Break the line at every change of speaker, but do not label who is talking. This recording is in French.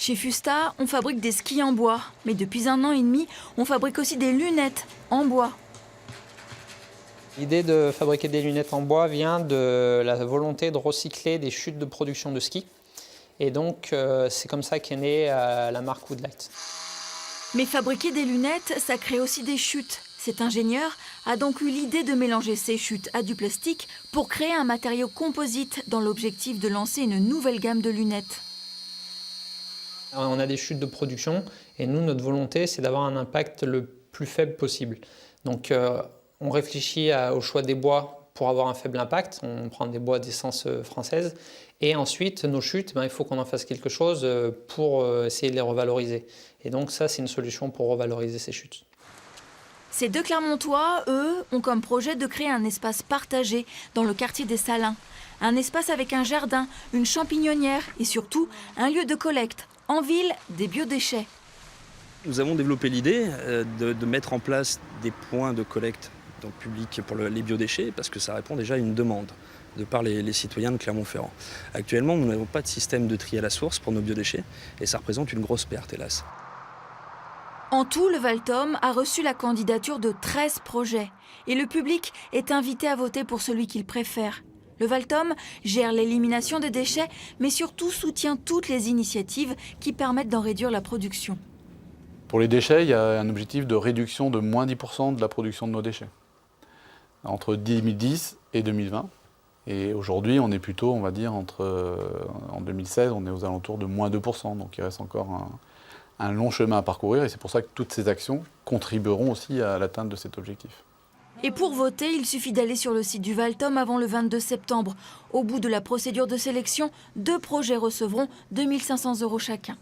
Chez Fusta, on fabrique des skis en bois. Mais depuis 1 an et demi, on fabrique aussi des lunettes en bois.
L'idée de fabriquer des lunettes en bois vient de la volonté de recycler des chutes de production de ski. Et donc, c'est comme ça qu'est née la marque Woodlight.
Mais fabriquer des lunettes, ça crée aussi des chutes. Cet ingénieur a donc eu l'idée de mélanger ces chutes à du plastique pour créer un matériau composite dans l'objectif de lancer une nouvelle gamme de lunettes.
On a des chutes de production et nous, notre volonté, c'est d'avoir un impact le plus faible possible. Donc, on réfléchit au choix des bois pour avoir un faible impact. On prend des bois d'essence française. Et ensuite, nos chutes, il faut qu'on en fasse quelque chose pour essayer de les revaloriser. Et donc ça, c'est une solution pour revaloriser ces chutes.
Ces deux Clermontois, eux, ont comme projet de créer un espace partagé dans le quartier des Salins. Un espace avec un jardin, une champignonnière et surtout un lieu de collecte, en ville, des biodéchets.
Nous avons développé l'idée de mettre en place des points de collecte donc publics pour les biodéchets parce que ça répond déjà à une demande de par les citoyens de Clermont-Ferrand. Actuellement, nous n'avons pas de système de tri à la source pour nos biodéchets et ça représente une grosse perte, hélas.
En tout, le Valtom a reçu la candidature de 13 projets et le public est invité à voter pour celui qu'il préfère. Le Valtom gère l'élimination des déchets, mais surtout soutient toutes les initiatives qui permettent d'en réduire la production.
Pour les déchets, il y a un objectif de réduction de moins 10% de la production de nos déchets, entre 2010 et 2020. Et aujourd'hui, on est plutôt, on va dire, en 2016, on est aux alentours de moins 2%. Donc il reste encore un long chemin à parcourir et c'est pour ça que toutes ces actions contribueront aussi à l'atteinte de cet objectif.
Et pour voter, il suffit d'aller sur le site du Valtom avant le 22 septembre. Au bout de la procédure de sélection, 2 projets recevront 2 500 € chacun.